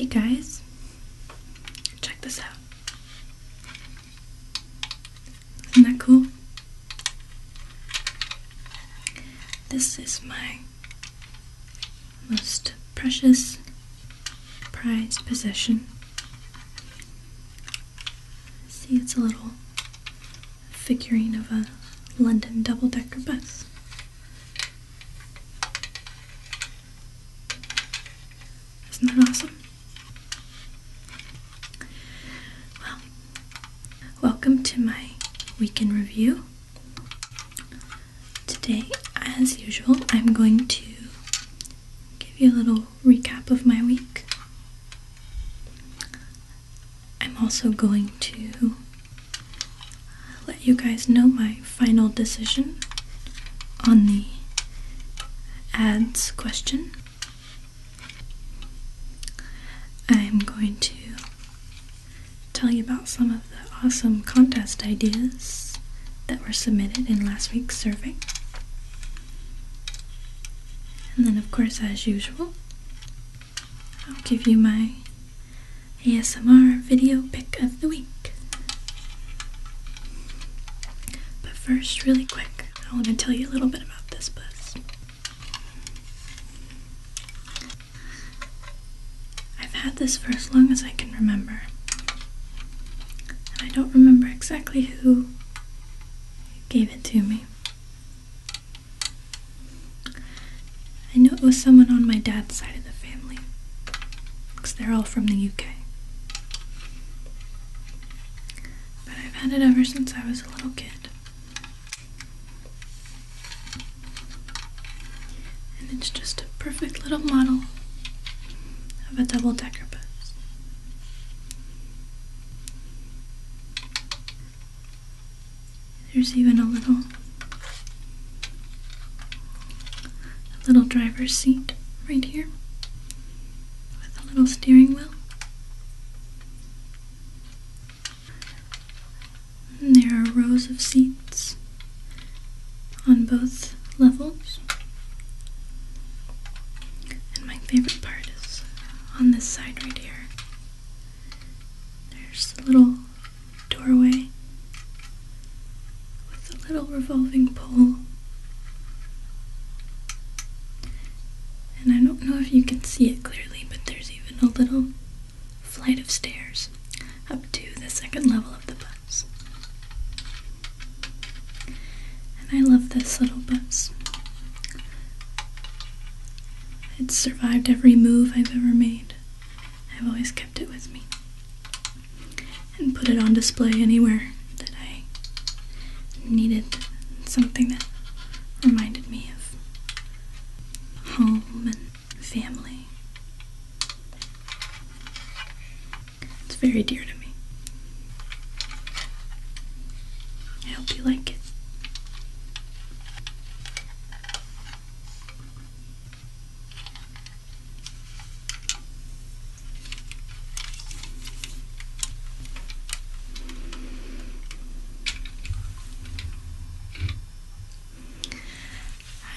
Hey guys, check this out. Isn't that cool? This is my most precious, prized possession. See, it's a little figurine of a London double-decker bus. Isn't that awesome? Well, welcome to my week in review. Today, as usual, I'm going to give you a little recap of my week. I'm also going to let you guys know my final decision on the ads question. I'm going to tell you about some of the awesome contest ideas that were submitted in last week's survey. And then, of course, as usual, I'll give you my ASMR video pick of the week. But first, really quick, I want to tell you a little bit about this bus. I've had this for as long as I can remember. And I don't remember exactly who gave it to me. I know it was someone on my dad's side of the family, because they're all from the UK. But I've had it ever since I was a little kid. And it's just a perfect little model of a double-decker bus. There's even a little driver's seat right here with a little steering wheel. And there are rows of seats on both levels. And my favorite part is on this side right here. There's a little doorway with a little revolving pole. And I don't know if you can see it clearly, but there's even a little flight of stairs up to the second level of the bus. And I love this little bus. It's survived every move I've ever made. I've always kept it with me and put it on display anywhere that I needed something that reminded me of home and family. It's very dear to me. I hope you like it.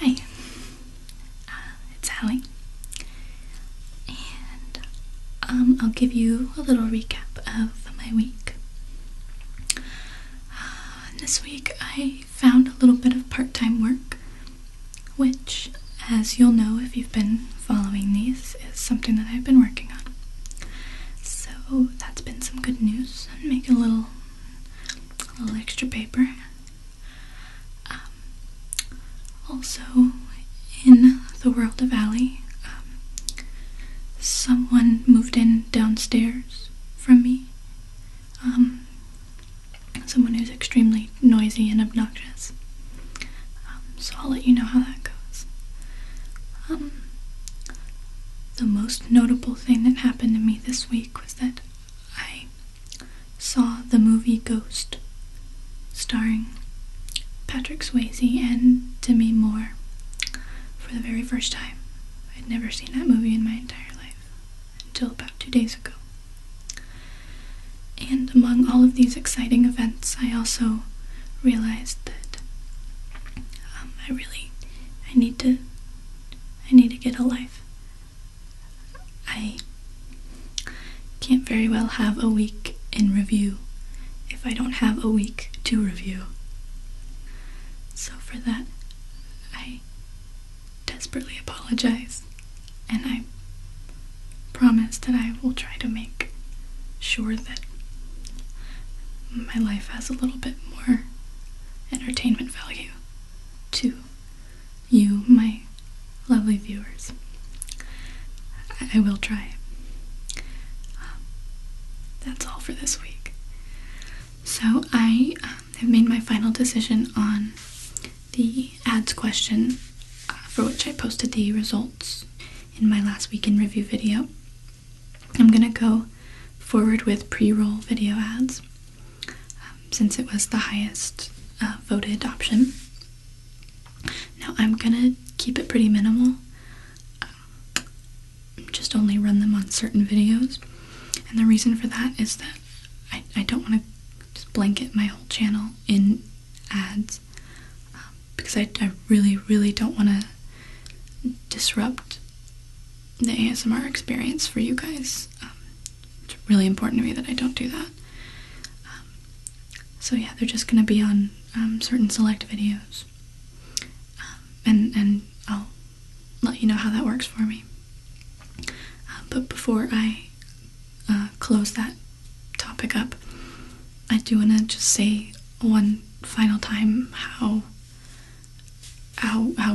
Hi. Hallie. And I'll give you a little recap of my week. This week I found a little bit of part-time work, which, as you'll know if you've been following these, is something that I've been working on. So that's been some good news. I'm making a little extra paper. Also, in the world of Allie, someone moved in downstairs from me. Someone who's extremely noisy and obnoxious. So I'll let you know how that goes. The most notable thing that happened to me this week was that I saw the movie Ghost, starring Patrick Swayze and Demi Moore, for the very first time. I'd never seen that movie in my entire life until about 2 days ago. And among all of these exciting events, I also realized that I need to get a life. I review if I don't have a week to review. So for that, I desperately apologize, and I promise that I will try to make sure that my life has a little bit more entertainment value to you, my lovely viewers. I will try. That's all for this week. So I have made my final decision on the ads question for which I posted the results in my last week in review video. I'm gonna go forward with pre-roll video ads since it was the highest voted option. Now I'm gonna keep it pretty minimal, just only run them on certain videos, and the reason for that is that I don't want to just blanket my whole channel in ads, because I really don't want to disrupt the ASMR experience for you guys. It's really important to me that I don't do that. So yeah, they're just going to be on certain select videos, and I'll let you know how that works for me. But before I close that topic up, I do want to just say one final time how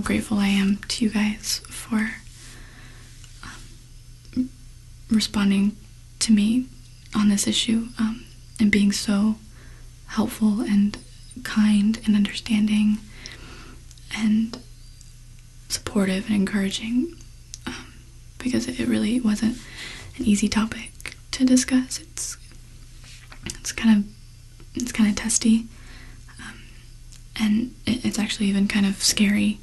grateful I am to you guys for responding to me on this issue, and being so helpful and kind and understanding and supportive and encouraging, because it really wasn't an easy topic to discuss. It's kind of testy, and it's actually even kind of scary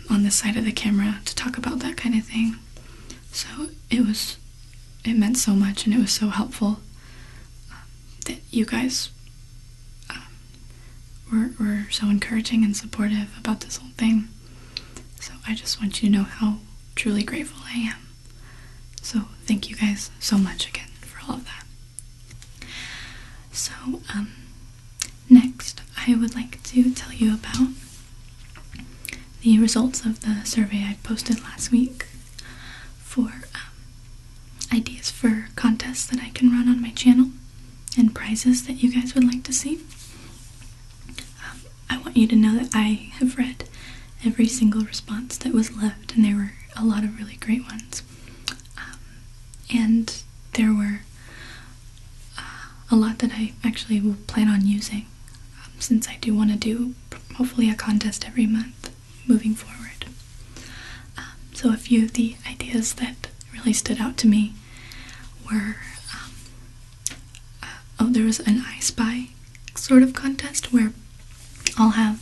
on this side of the camera to talk about that kind of thing. So it meant so much, and it was so helpful that you guys were so encouraging and supportive about this whole thing. So I just want you to know how truly grateful I am. So thank you guys so much again for all of that. So next I would like to tell you about the results of the survey I posted last week for ideas for contests that I can run on my channel and prizes that you guys would like to see. I want you to know that I have read every single response that was left, and there were a lot of really great ones. And there were a lot that I actually will plan on using, since I do want to do hopefully a contest every month moving forward. So a few of the ideas that really stood out to me were, there was an I Spy sort of contest where I'll have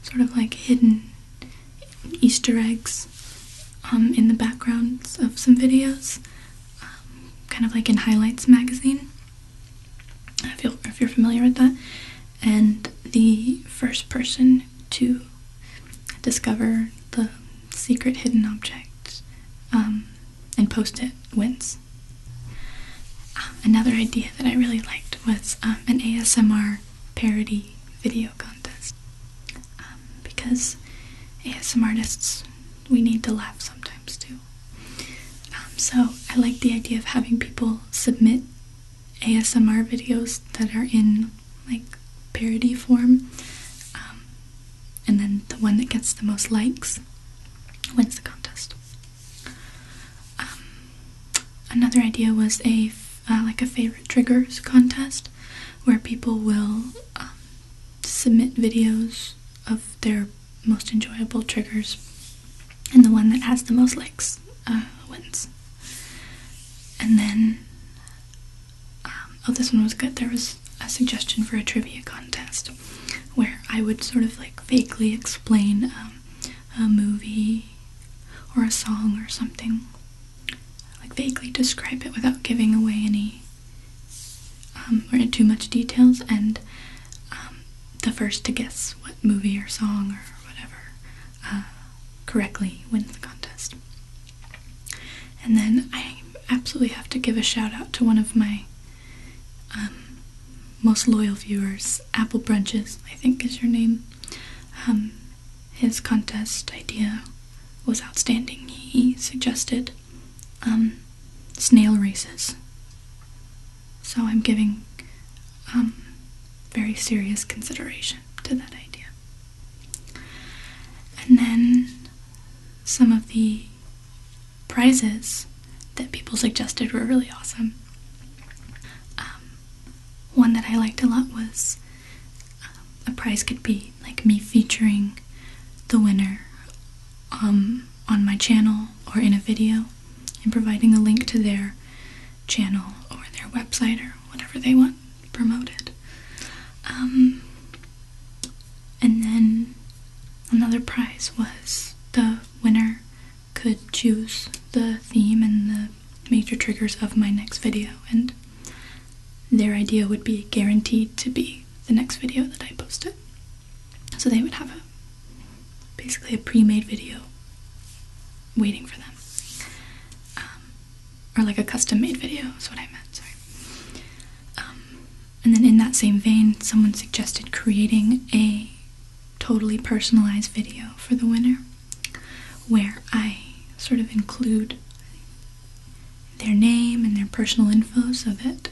sort of like hidden Easter eggs in the backgrounds of some videos, kind of like in Highlights magazine, if you're familiar with that. And the first person to discover the secret hidden object and post it wins. Another idea that I really liked was an ASMR parody video contest, because ASMR artists, we need to laugh sometimes too. So I like the idea of having people submit ASMR videos that are in like parody form, and then the one that gets the most likes wins the contest. Another idea was like a favorite triggers contest, where people will submit videos of their most enjoyable triggers, and the one that has the most likes wins. And then, this one was good. There was a suggestion for a trivia contest where I would sort of like vaguely explain a movie or a song or something, like vaguely describe it without giving away any or too much details, and the first to guess what movie or song or whatever correctly wins the contest. And then I absolutely have to give a shout out to one of my most loyal viewers, Apple Brunches, I think is your name. His contest idea was outstanding. He suggested snail races. So I'm giving very serious consideration to that idea. And then some of the prizes that people suggested were really awesome. One that I liked a lot was a prize could be like me featuring the winner on my channel or in a video and providing a link to their channel or their website or whatever they want promoted. And then another prize was the winner could choose the theme and the major triggers of my next video, and their idea would be guaranteed to be the next video that I posted. So they would have basically a pre-made video waiting for them. Or like a custom-made video is what I meant, sorry. And then in that same vein, someone suggested creating a totally personalized video for the winner, where I sort of include their name and their personal info so that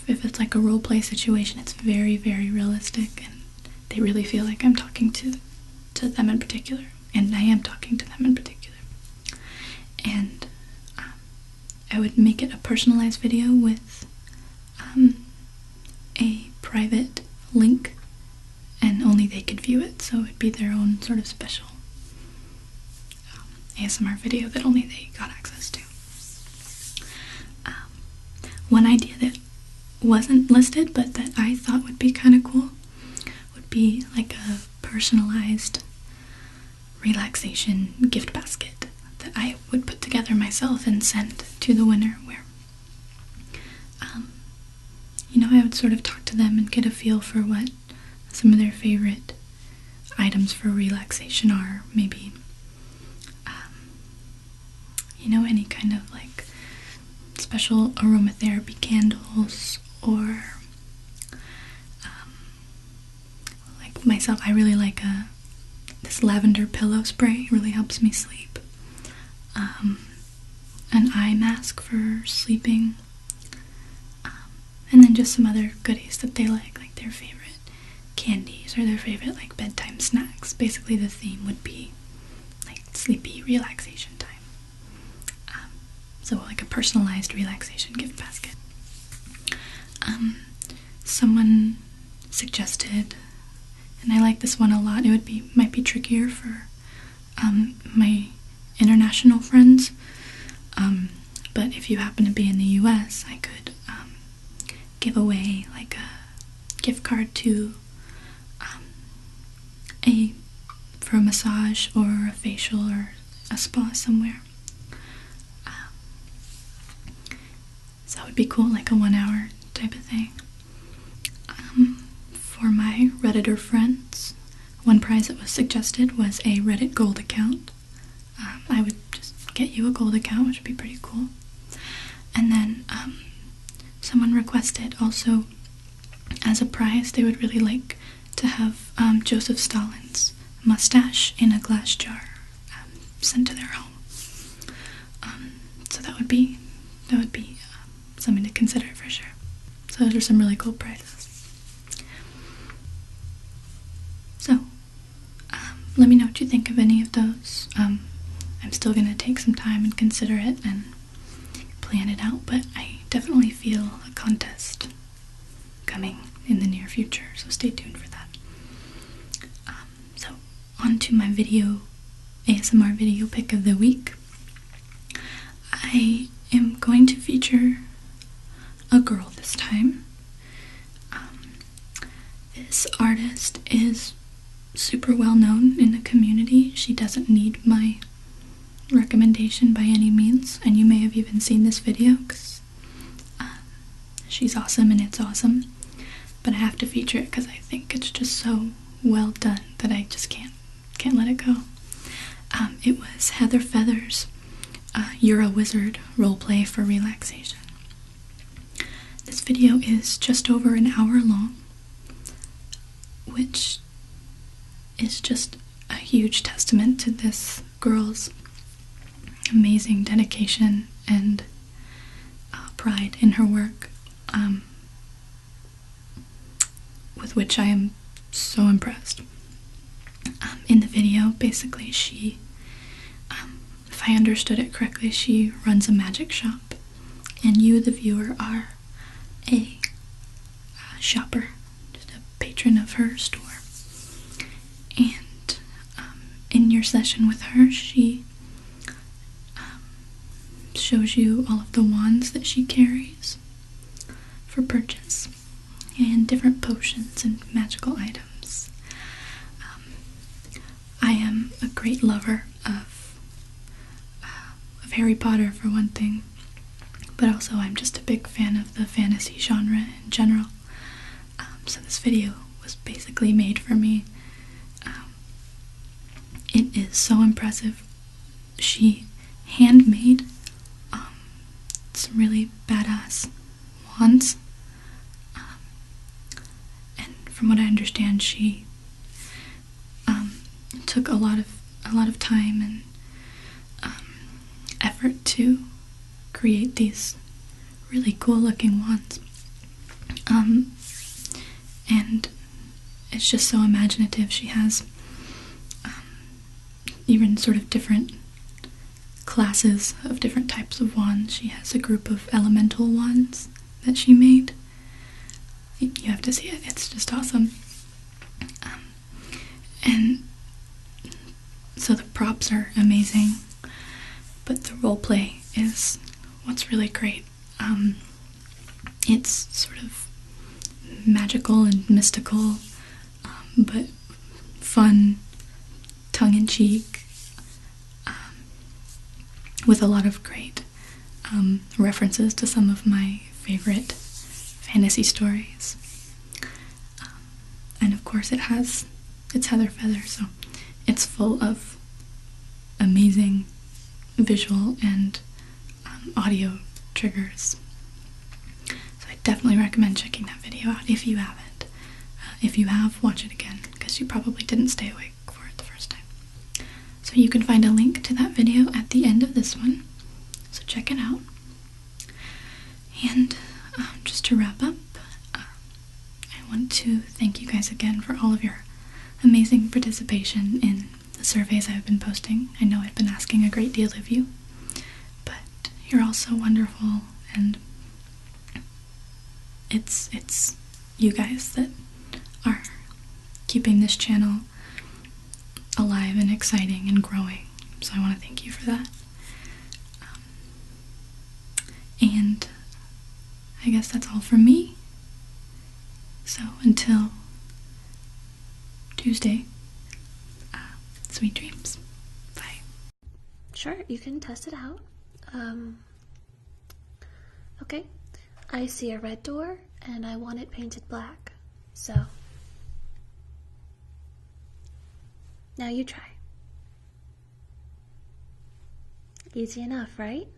if it's like a role play situation, it's very, very realistic and they really feel like I'm talking to them in particular, and I am talking to them in particular. And I would make it a personalized video with a private link, and only they could view it, so it'd be their own sort of special ASMR video that only they got access to. One idea that wasn't listed but that I thought would be kind of cool would be like a personalized relaxation gift basket that I would put together myself and send to the winner, where I would sort of talk to them and get a feel for what some of their favorite items for relaxation are. Maybe any kind of like special aromatherapy candles, or like myself, I really like this lavender pillow spray. It really helps me sleep. An eye mask for sleeping, and then just some other goodies that they like their favorite candies or their favorite like bedtime snacks. Basically the theme would be like sleepy relaxation time. So like a personalized relaxation gift basket. Someone suggested, and I like this one a lot, might be trickier for my international friends, but if you happen to be in the US, I could give away like a gift card to for a massage or a facial or a spa somewhere. So that would be cool, like a 1 hour type of thing. For my Redditor friends, one prize that was suggested was a Reddit gold account. I would just get you a gold account, which would be pretty cool. And then someone requested also as a prize, they would really like to have Joseph Stalin's mustache in a glass jar sent to their home. So that would be something to consider for sure. So those are some really cool prizes. So let me know what you think of any of those. I'm still going to take some time and consider it and plan it out, but I definitely feel a contest coming in the near future, so stay tuned for that. So on to my ASMR video pick of the week. I am going to feature a girl this time. This artist is super well known in the community. She doesn't need my recommendation by any means, and you may have even seen this video because she's awesome and it's awesome, but I have to feature it because I think it's just so well done that I just can't let it go. It was Heather Feather's You're a Wizard roleplay for relaxation. This video is just over an hour long, which is just a huge testament to this girl's amazing dedication and pride in her work, with which I am so impressed. In the video, basically, she, if I understood it correctly, she runs a magic shop, and you, the viewer, are a shopper, just a patron of her store. And in your session with her, she shows you all of the wands that she carries for purchase, and different potions and magical items. I am a great lover of Harry Potter, for one thing, but also I'm just a big fan of the fantasy genre in general. So this video was basically made for me. It is so impressive. She handmade some really badass wands, and from what I understand, she took a lot of time and effort to create these really cool looking wands, and it's just so imaginative. She has even sort of different classes of different types of wands. She has a group of elemental wands that she made. You have to see it, it's just awesome. And so the props are amazing, but the roleplay is what's really great. It's sort of magical and mystical, but fun, tongue-in-cheek, with a lot of great references to some of my favorite fantasy stories. And of course it's Heather Feather, so it's full of amazing visual and audio triggers. So I definitely recommend checking that video out if you haven't. If you have, watch it again, because you probably didn't stay awake for it the first time. So you can find a link to that video at the end of this one, so check it out. And just to wrap up, I want to thank you guys again for all of your amazing participation in the surveys I've been posting. I know I've been asking a great deal of you, but you're all so wonderful, and it's you guys that are keeping this channel alive and exciting and growing, so I want to thank you for that. And I guess that's all from me. So until Tuesday, sweet dreams. Bye. Sure, you can test it out. Okay, I see a red door and I want it painted black, so now you try. Easy enough, right?